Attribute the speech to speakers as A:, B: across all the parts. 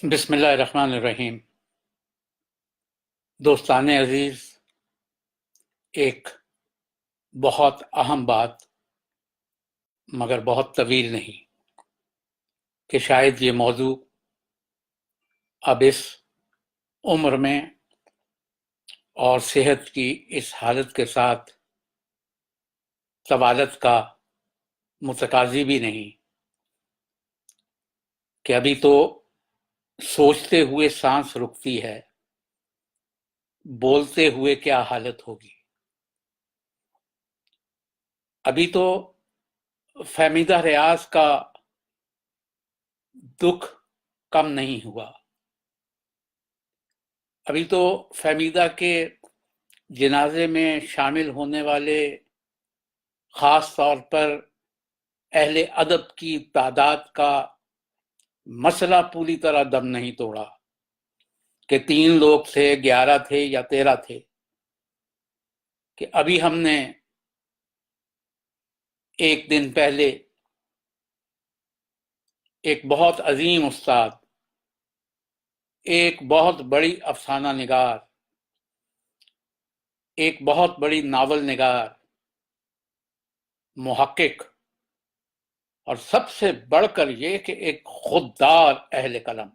A: بسم اللہ الرحمن الرحیم۔ دوستان عزیز، ایک بہت اہم بات مگر بہت طویل نہیں کہ شاید یہ موضوع اب اس عمر میں اور صحت کی اس حالت کے ساتھ طوالت کا متقاضی بھی نہیں کہ ابھی تو سوچتے ہوئے سانس رکتی ہے، بولتے ہوئے کیا حالت ہوگی۔ ابھی تو فہمیدہ ریاض کا دکھ کم نہیں ہوا، ابھی تو فہمیدہ کے جنازے میں شامل ہونے والے خاص طور پر اہل ادب کی تعداد کا مسئلہ پوری طرح دم نہیں توڑا کہ 3 لوگ تھے، 11 تھے یا 13 تھے، کہ ابھی ہم نے ایک دن پہلے ایک بہت عظیم استاد، ایک بہت بڑی افسانہ نگار، ایک بہت بڑی ناول نگار، محقق، اور سب سے بڑھ کر یہ کہ ایک خوددار اہل قلم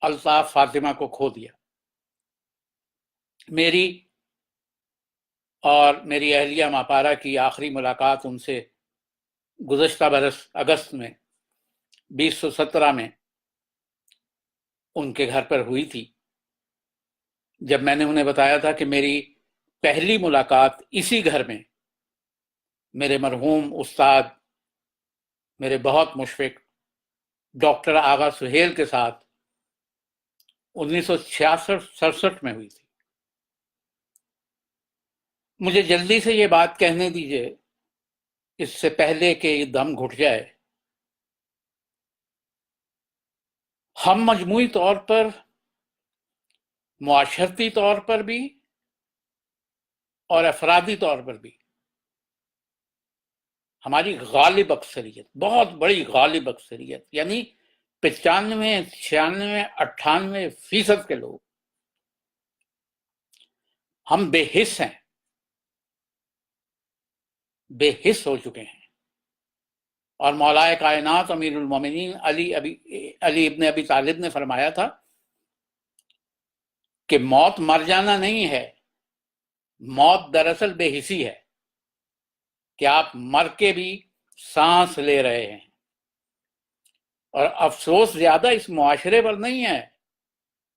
A: الطاف فاطمہ کو کھو دیا۔ میری اور میری اہلیہ ماپارا کی آخری ملاقات ان سے گزشتہ برس اگست میں 2017 میں ان کے گھر پر ہوئی تھی، جب میں نے انہیں بتایا تھا کہ میری پہلی ملاقات اسی گھر میں میرے مرحوم استاد، میرے بہت مشفق ڈاکٹر آغا سہیل کے ساتھ 1966-67 میں ہوئی تھی۔ مجھے جلدی سے یہ بات کہنے دیجئے اس سے پہلے کہ یہ دم گھٹ جائے، ہم مجموعی طور پر، معاشرتی طور پر بھی اور افرادی طور پر بھی، ہماری غالب اکثریت، بہت بڑی غالب اکثریت، یعنی 95، 96، 98% کے لوگ ہم بے حس ہیں، بے حس ہو چکے ہیں۔ اور مولا کائنات امیر المومنین علی ابن ابی طالب نے فرمایا تھا کہ موت مر جانا نہیں ہے، موت دراصل بے حسی ہے، کہ آپ مر کے بھی سانس لے رہے ہیں۔ اور افسوس زیادہ اس معاشرے پر نہیں ہے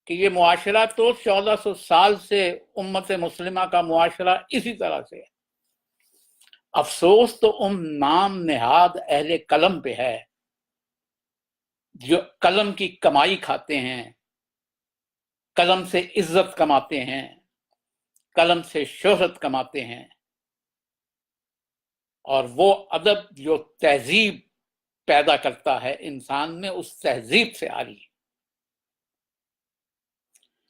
A: کہ یہ معاشرہ تو 1400 سال سے امت مسلمہ کا معاشرہ اسی طرح سے ہے۔ افسوس تو ان نام نہاد اہل قلم پہ ہے جو قلم کی کمائی کھاتے ہیں، قلم سے عزت کماتے ہیں، قلم سے شہرت کماتے ہیں، اور وہ ادب جو تہذیب پیدا کرتا ہے انسان میں، اس تہذیب سے آ رہی ہے۔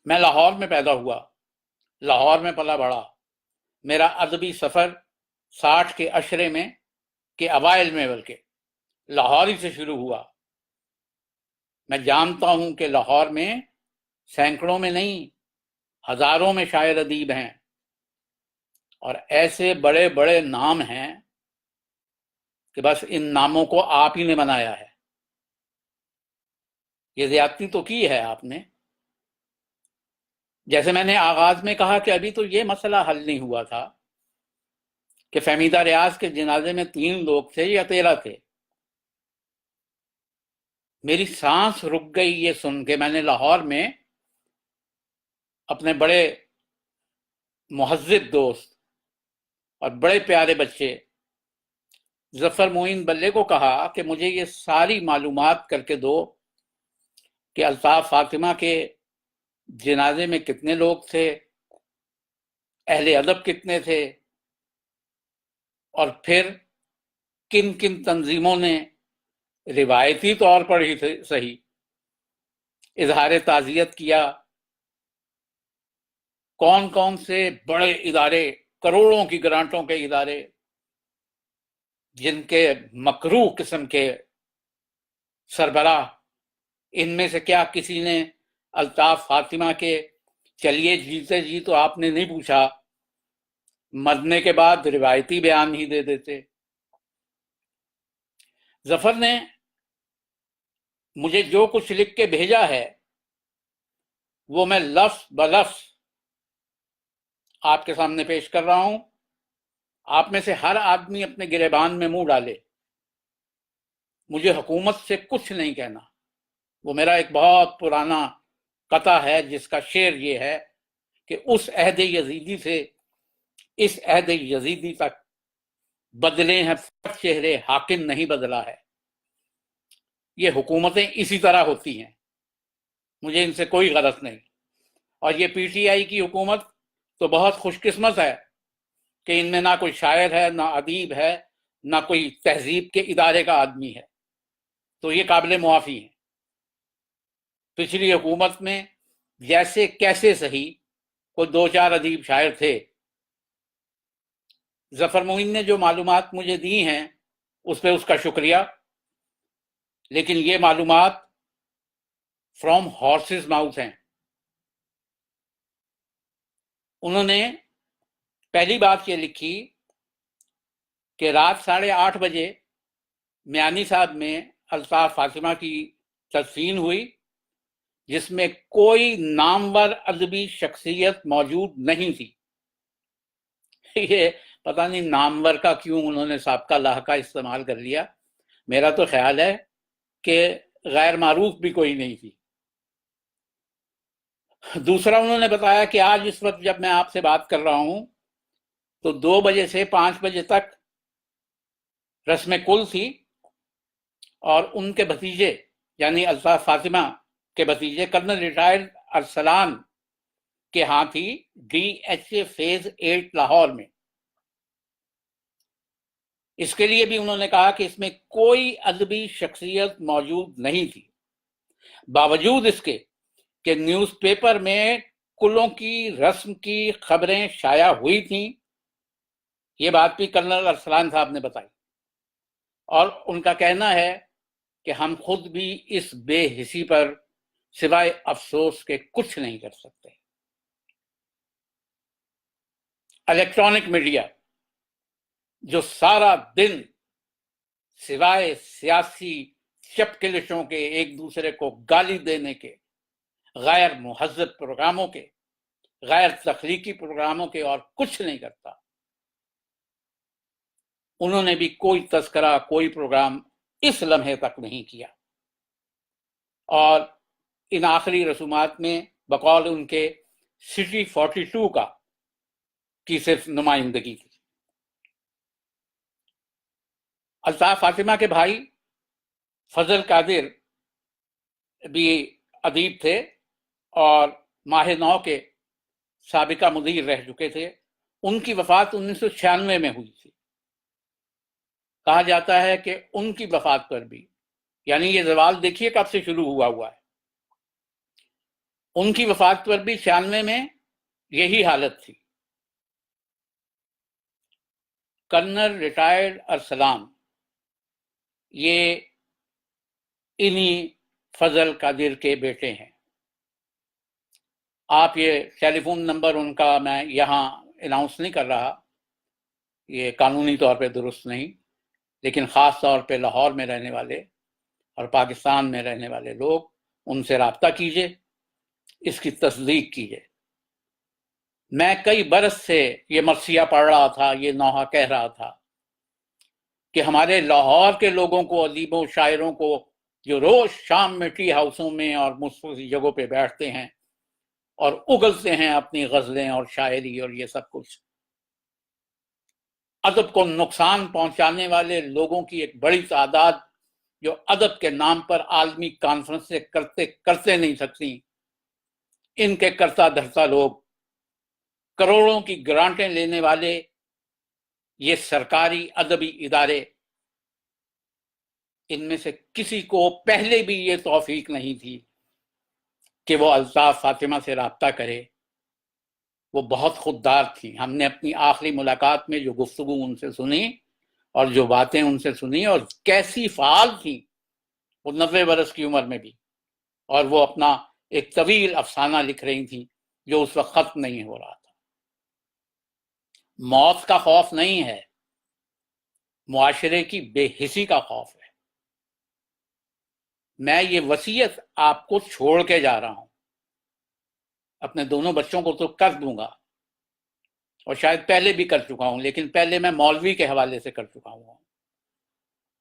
A: میں لاہور میں پیدا ہوا، لاہور میں پلا بڑھا، میرا ادبی سفر 60 کے عشرے میں کے اوائل میں بلکہ لاہور ہی سے شروع ہوا۔ میں جانتا ہوں کہ لاہور میں سینکڑوں میں نہیں، ہزاروں میں شاعر ادیب ہیں، اور ایسے بڑے بڑے نام ہیں کہ بس ان ناموں کو آپ ہی نے بنایا ہے۔ یہ زیادتی تو کی ہے آپ نے۔ جیسے میں نے آغاز میں کہا کہ ابھی تو یہ مسئلہ حل نہیں ہوا تھا کہ فہمیدہ ریاض کے جنازے میں 3 لوگ تھے یا 13 تھے۔ میری سانس رک گئی یہ سن کے۔ میں نے لاہور میں اپنے بڑے مہذب دوست اور بڑے پیارے بچے ظفر معین بلے کو کہا کہ مجھے یہ ساری معلومات کر کے دو کہ الطاف فاطمہ کے جنازے میں کتنے لوگ تھے، اہل ادب کتنے تھے، اور پھر کن کن تنظیموں نے روایتی طور پر ہی صحیح اظہار تعزیت کیا، کون کون سے بڑے ادارے، کروڑوں کی گرانٹوں کے ادارے جن کے مکروہ قسم کے سربراہ ان میں سے کیا کسی نے الطاف فاطمہ کے چلیے جیتے جی تو آپ نے نہیں پوچھا، مرنے کے بعد روایتی بیان ہی دے دیتے؟ ظفر نے مجھے جو کچھ لکھ کے بھیجا ہے وہ میں لفظ بلفظ آپ کے سامنے پیش کر رہا ہوں. آپ میں سے ہر آدمی اپنے گریبان میں منہ ڈالے. مجھے حکومت سے کچھ نہیں کہنا. وہ میرا ایک بہت پرانا قطع ہے جس کا شعر یہ ہے کہ اس عہد یزیدی سے اس عہد یزیدی تک بدلے ہیں چہرے، حاکم نہیں بدلا ہے. یہ حکومتیں اسی طرح ہوتی ہیں، مجھے ان سے کوئی غرض نہیں. اور یہ پی ٹی آئی کی حکومت تو بہت خوش قسمت ہے کہ ان میں نہ کوئی شاعر ہے، نہ ادیب ہے، نہ کوئی تہذیب کے ادارے کا آدمی ہے، تو یہ قابل معافی ہیں. پچھلی حکومت میں جیسے کیسے صحیح کوئی دو چار ادیب شاعر تھے. ظفر معین نے جو معلومات مجھے دی ہیں اس پہ اس کا شکریہ، لیکن یہ معلومات فرام ہارسز ماؤتھ ہیں. انہوں نے پہلی بات یہ لکھی کہ رات 8:30 بجے میانی صاحب میں الطاف فاطمہ کی تدفین ہوئی، جس میں کوئی نامور ادبی شخصیت موجود نہیں تھی. یہ پتہ نہیں نامور کا کیوں انہوں نے سابقہ لاحقہ استعمال کر لیا. میرا تو خیال ہے کہ غیر معروف بھی کوئی نہیں تھی. دوسرا انہوں نے بتایا کہ آج اس وقت جب میں آپ سے بات کر رہا ہوں تو 2 بجے سے 5 بجے تک رسم کل تھی، اور ان کے بھتیجے یعنی الطاف فاطمہ کے بھتیجے کرنل ریٹائرڈ ارسلان کے ہاں تھی DHA فیز 8 لاہور میں. اس کے لیے بھی انہوں نے کہا کہ اس میں کوئی ادبی شخصیت موجود نہیں تھی، باوجود اس کے کہ نیوز پیپر میں کلوں کی رسم کی خبریں شائع ہوئی تھیں. یہ بات بھی کرنل ارسلان صاحب نے بتائی، اور ان کا کہنا ہے کہ ہم خود بھی اس بے حسی پر سوائے افسوس کے کچھ نہیں کر سکتے. الیکٹرانک میڈیا جو سارا دن سوائے سیاسی چپکلشوں کے، ایک دوسرے کو گالی دینے کے، غیر مہذب پروگراموں کے، غیر تخلیقی پروگراموں کے اور کچھ نہیں کرتا، انہوں نے بھی کوئی تذکرہ، کوئی پروگرام اس لمحے تک نہیں کیا. اور ان آخری رسومات میں بقول ان کے سٹی 42 کی صرف نمائندگی تھی. الطاف فاطمہ کے بھائی فضل قادر بھی ادیب تھے اور ماہ نو کے سابقہ مدیر رہ چکے تھے. ان کی وفات 1996 میں ہوئی تھی. کہا جاتا ہے کہ ان کی وفات پر بھی، یعنی یہ زوال دیکھیے کب سے شروع ہوا ہے، ان کی وفات پر بھی 96 میں یہی حالت تھی. کرنل ریٹائرڈ ارسلان یہ انہی فضل قادر کے بیٹے ہیں. آپ یہ ٹیلی فون نمبر ان کا میں یہاں اناؤنس نہیں کر رہا، یہ قانونی طور پہ درست نہیں، لیکن خاص طور پہ لاہور میں رہنے والے اور پاکستان میں رہنے والے لوگ ان سے رابطہ کیجئے، اس کی تصدیق کیجئے. میں کئی برس سے یہ مرثیہ پڑھ رہا تھا، یہ نوحہ کہہ رہا تھا کہ ہمارے لاہور کے لوگوں کو، ادیبوں شاعروں کو، جو روز شام میں ٹی ہاؤسوں میں اور مختلف جگہوں پہ بیٹھتے ہیں اور اگلتے ہیں اپنی غزلیں اور شاعری اور یہ سب کچھ، ادب کو نقصان پہنچانے والے لوگوں کی ایک بڑی تعداد جو ادب کے نام پر عالمی کانفرنس سے کرتے نہیں سکتی، ان کے کرتا دھرتا لوگ، کروڑوں کی گرانٹیں لینے والے یہ سرکاری ادبی ادارے، ان میں سے کسی کو پہلے بھی یہ توفیق نہیں تھی کہ وہ الطاف فاطمہ سے رابطہ کرے. وہ بہت خوددار تھی. ہم نے اپنی آخری ملاقات میں جو گفتگو ان سے سنی اور جو باتیں ان سے سنی، اور کیسی فعال تھی وہ 90 برس کی عمر میں بھی. اور وہ اپنا ایک طویل افسانہ لکھ رہی تھیں جو اس وقت ختم نہیں ہو رہا تھا۔ موت کا خوف نہیں ہے، معاشرے کی بے حسی کا خوف ہے۔ میں یہ وصیت آپ کو چھوڑ کے جا رہا ہوں، اپنے دونوں بچوں کو تو کر دوں گا، اور شاید پہلے بھی کر چکا ہوں، لیکن پہلے میں مولوی کے حوالے سے کر چکا ہوں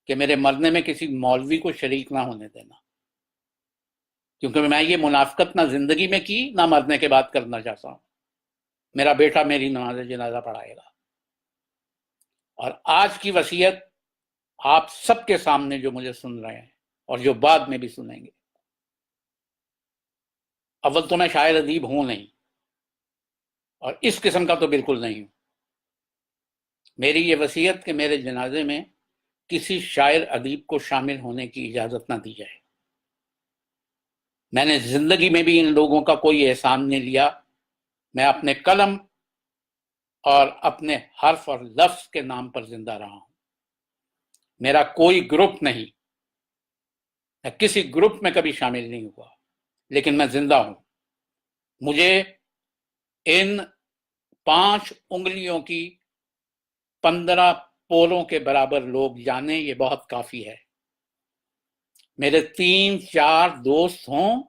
A: کہ میرے مرنے میں کسی مولوی کو شریک نہ ہونے دینا، کیونکہ میں یہ منافقت نہ زندگی میں کی نہ مرنے کے بعد کرنا چاہتا ہوں۔ میرا بیٹا میری نماز جنازہ پڑھائے گا۔ اور آج کی وصیت آپ سب کے سامنے جو مجھے سن رہے ہیں اور جو بعد میں بھی سنیں گے، اول تو میں شاعر ادیب ہوں نہیں، اور اس قسم کا تو بالکل نہیں ہوں۔ میری یہ وصیت کہ میرے جنازے میں کسی شاعر ادیب کو شامل ہونے کی اجازت نہ دی جائے۔ میں نے زندگی میں بھی ان لوگوں کا کوئی احسان نہیں لیا۔ میں اپنے قلم اور اپنے حرف اور لفظ کے نام پر زندہ رہا ہوں۔ میرا کوئی گروپ نہیں، میں کسی گروپ میں کبھی شامل نہیں ہوا، لیکن میں زندہ ہوں۔ مجھے ان 5 انگلیوں کی 15 پولوں کے برابر لوگ جانے، یہ بہت کافی ہے۔ میرے 3-4 دوست ہوں،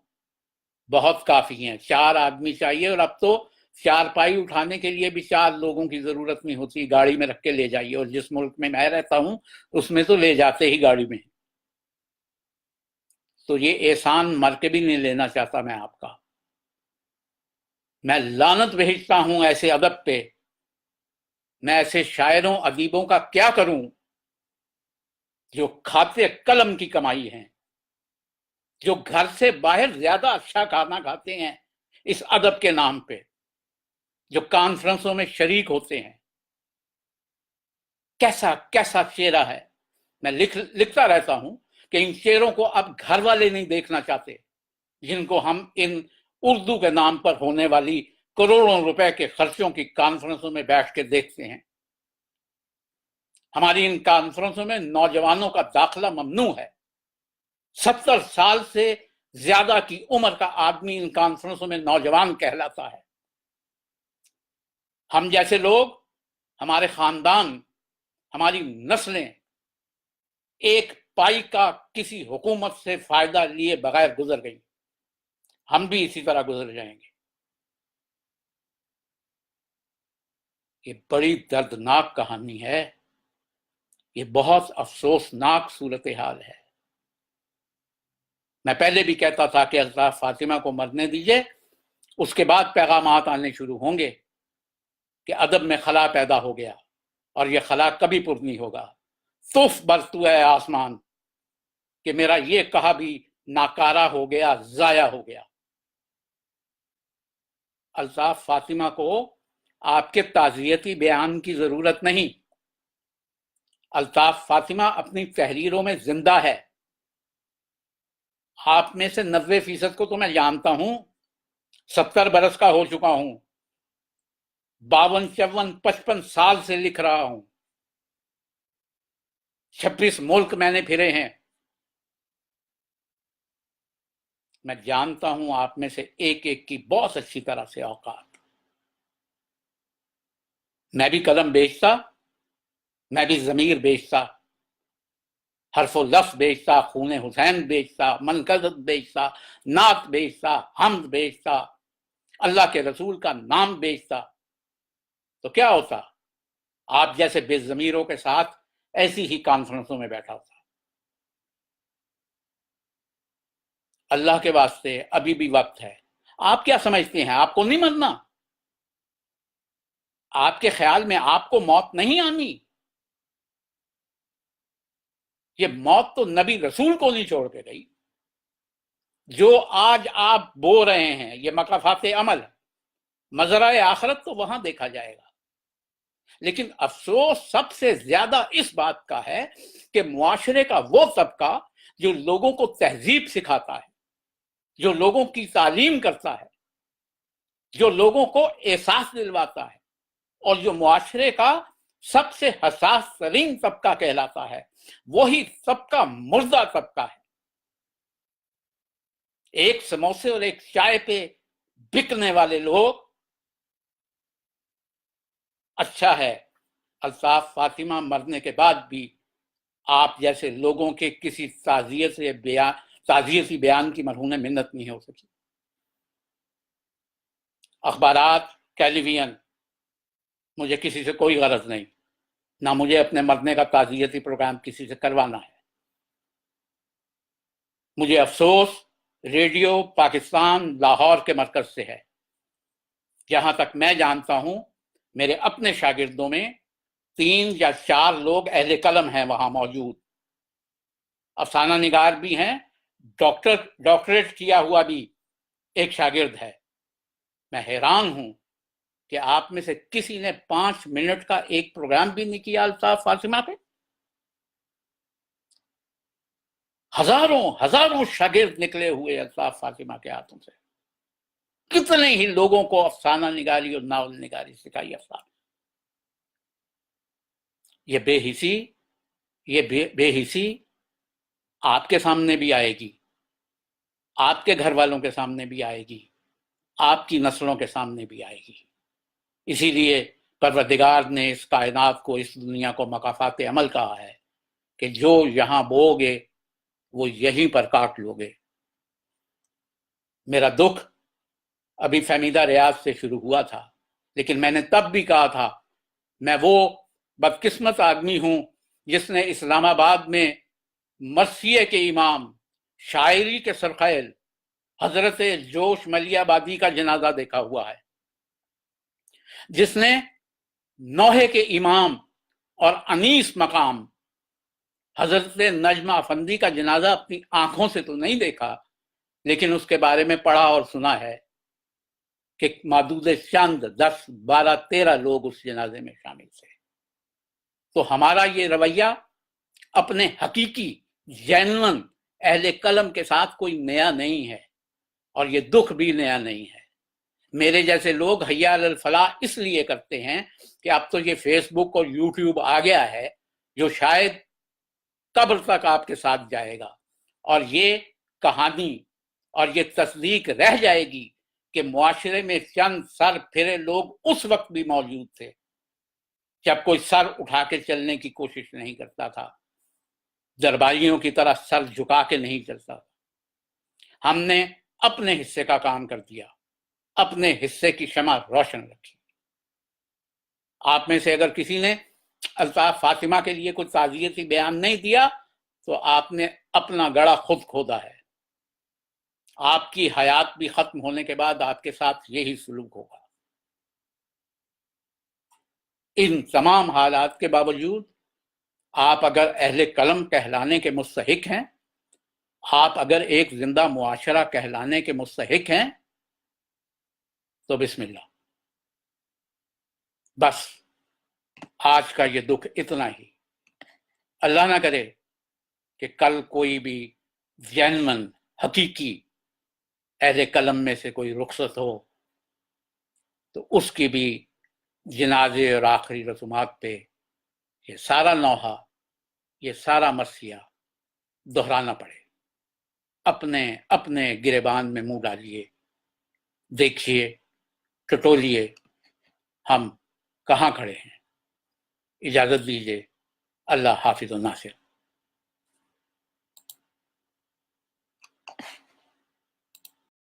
A: بہت کافی ہیں۔ 4 آدمی چاہیے، اور اب تو 4 پائی اٹھانے کے لیے بھی 4 لوگوں کی ضرورت نہیں ہوتی، گاڑی میں رکھ کے لے جائیے، اور جس ملک میں میں رہتا ہوں اس میں تو لے جاتے ہی گاڑی میں۔ تو یہ احسان مر کے بھی نہیں لینا چاہتا میں آپ کا۔ میں لعنت بھیجتا ہوں ایسے ادب پہ، میں ایسے شاعروں ادیبوں کا کیا کروں جو کھاتے قلم کی کمائی ہیں، جو گھر سے باہر زیادہ اچھا کھانا کھاتے ہیں اس ادب کے نام پہ، جو کانفرنسوں میں شریک ہوتے ہیں۔ کیسا کیسا چہرہ ہے۔ میں لکھتا رہتا ہوں کہ ان چہروں کو اب گھر والے نہیں دیکھنا چاہتے، جن کو ہم ان اردو کے نام پر ہونے والی کروڑوں روپے کے خرچوں کی کانفرنسوں میں بیٹھ کے دیکھتے ہیں۔ ہماری ان کانفرنسوں میں نوجوانوں کا داخلہ ممنوع ہے۔ 70 سال سے زیادہ کی عمر کا آدمی ان کانفرنسوں میں نوجوان کہلاتا ہے۔ ہم جیسے لوگ، ہمارے خاندان، ہماری نسلیں ایک پائی کا کسی حکومت سے فائدہ لیے بغیر گزر گئی، ہم بھی اسی طرح گزر جائیں گے۔ یہ بڑی دردناک کہانی ہے، یہ بہت افسوسناک صورتحال ہے۔ میں پہلے بھی کہتا تھا کہ الطاف فاطمہ کو مرنے دیجئے، اس کے بعد پیغامات آنے شروع ہوں گے کہ ادب میں خلا پیدا ہو گیا، اور یہ خلا کبھی پر نہیں ہوگا۔ طوف برتو ہے آسمان کہ میرا یہ کہا بھی ناکارہ ہو گیا، ضائع ہو گیا۔ الطاف فاطمہ کو آپ کے تعزیتی بیان کی ضرورت نہیں۔ الطاف فاطمہ اپنی تحریروں میں زندہ ہے۔ آپ میں سے 90% کو تو میں جانتا ہوں، 70 برس کا ہو چکا ہوں، 52, 54, 55 سال سے لکھ رہا ہوں، 26 ملک میں نے پھرے ہیں۔ میں جانتا ہوں آپ میں سے ایک ایک کی بہت اچھی طرح سے اوقات۔ میں بھی قلم بیچتا، میں بھی ضمیر بیچتا، حرف و لفظ بیچتا، خون حسین بیچتا، منقدت بیچتا، نعت بیچتا، حمد بیچتا، اللہ کے رسول کا نام بیچتا، تو کیا ہوتا؟ آپ جیسے بے ضمیروں کے ساتھ ایسی ہی کانفرنسوں میں بیٹھا ہوتا۔ اللہ کے واسطے ابھی بھی وقت ہے۔ آپ کیا سمجھتے ہیں آپ کو نہیں مرنا؟ آپ کے خیال میں آپ کو موت نہیں آنی؟ یہ موت تو نبی رسول کو نہیں چھوڑ کے گئی۔ جو آج آپ بو رہے ہیں یہ مقافات عمل، مزرعہ آخرت تو وہاں دیکھا جائے گا۔ لیکن افسوس سب سے زیادہ اس بات کا ہے کہ معاشرے کا وہ طبقہ جو لوگوں کو تہذیب سکھاتا ہے، جو لوگوں کی تعلیم کرتا ہے، جو لوگوں کو احساس دلواتا ہے، اور جو معاشرے کا سب سے حساس ترین طبقہ کہلاتا ہے، وہی طبقہ مردہ طبقہ ہے۔ ایک سموسے اور ایک چائے پہ بکنے والے لوگ. اچھا ہے الطاف فاطمہ مرنے کے بعد بھی آپ جیسے لوگوں کے کسی تعزیتی بیان کی مرہون منت نہیں ہو سکی. اخبارات، ٹیلی ویژن، مجھے کسی سے کوئی غرض نہیں، نہ مجھے اپنے مرنے کا تعزیتی پروگرام کسی سے کروانا ہے. مجھے افسوس ریڈیو پاکستان لاہور کے مرکز سے ہے. جہاں تک میں جانتا ہوں میرے اپنے شاگردوں میں 3 یا 4 لوگ اہل قلم ہیں وہاں موجود. افسانہ نگار بھی ہیں، ڈاکٹریٹ کیا ہوا بھی ایک شاگرد ہے. میں حیران ہوں کہ آپ میں سے کسی نے 5 منٹ کا ایک پروگرام بھی نہیں کیا الطاف فاطمہ پہ. ہزاروں شاگرد نکلے ہوئے الطاف فاطمہ کے ہاتھوں سے. کتنے ہی لوگوں کو افسانہ نگاری اور ناول نگاری سکھائی افسانہ. یہ بے حسی آپ کے سامنے بھی آئے گی، آپ کے گھر والوں کے سامنے بھی آئے گی، آپ کی نسلوں کے سامنے بھی آئے گی. اسی لیے پروردگار نے اس کائنات کو، اس دنیا کو مکافات عمل کہا ہے کہ جو یہاں بو گے وہ یہیں پر کاٹ لو گے. میرا دکھ ابھی فہمیدہ ریاض سے شروع ہوا تھا، لیکن میں نے تب بھی کہا تھا میں وہ بدقسمت آدمی ہوں جس نے اسلام آباد میں مرثیے کے امام، شاعری کے سرخیل حضرت جوش ملیح آبادی کا جنازہ دیکھا ہوا ہے، جس نے نوحے کے امام اور انیس مقام حضرت نجمہ افندی کا جنازہ اپنی آنکھوں سے تو نہیں دیکھا، لیکن اس کے بارے میں پڑھا اور سنا ہے کہ معدود چند 10 12 13 لوگ اس جنازے میں شامل تھے. تو ہمارا یہ رویہ اپنے حقیقی جینون اہل قلم کے ساتھ کوئی نیا نہیں ہے، اور یہ دکھ بھی نیا نہیں ہے. میرے جیسے لوگ حی علی الفلاح اس لیے کرتے ہیں کہ اب تو یہ فیس بک اور یوٹیوب آ گیا ہے جو شاید قبر تک آپ کے ساتھ جائے گا، اور یہ کہانی اور یہ تصدیق رہ جائے گی کہ معاشرے میں چند سر پھرے لوگ اس وقت بھی موجود تھے جب کوئی سر اٹھا کے چلنے کی کوشش نہیں کرتا تھا، درباریوں کی طرح سر جھکا کے نہیں چلتا تھا. ہم نے اپنے حصے کا کام کر دیا، اپنے حصے کی شمع روشن رکھی. آپ میں سے اگر کسی نے الطاف فاطمہ کے لیے کوئی تعزیتی بیان نہیں دیا تو آپ نے اپنا گڑھا خود کھودا ہے. آپ کی حیات بھی ختم ہونے کے بعد آپ کے ساتھ یہی سلوک ہوگا. ان تمام حالات کے باوجود آپ اگر اہل قلم کہلانے کے مستحق ہیں، آپ اگر ایک زندہ معاشرہ کہلانے کے مستحق ہیں تو بسم اللہ. بس آج کا یہ دکھ اتنا ہی. اللہ نہ کرے کہ کل کوئی بھی جینون حقیقی اہل قلم میں سے کوئی رخصت ہو تو اس کی بھی جنازے اور آخری رسومات پہ یہ سارا نوحہ، یہ سارا مرثیہ دہرانا پڑے. اپنے گریبان میں منہ ڈالیے، دیکھیے، ٹٹولیے ہم کہاں کھڑے ہیں. اجازت دیجیے. اللہ حافظ و ناصر.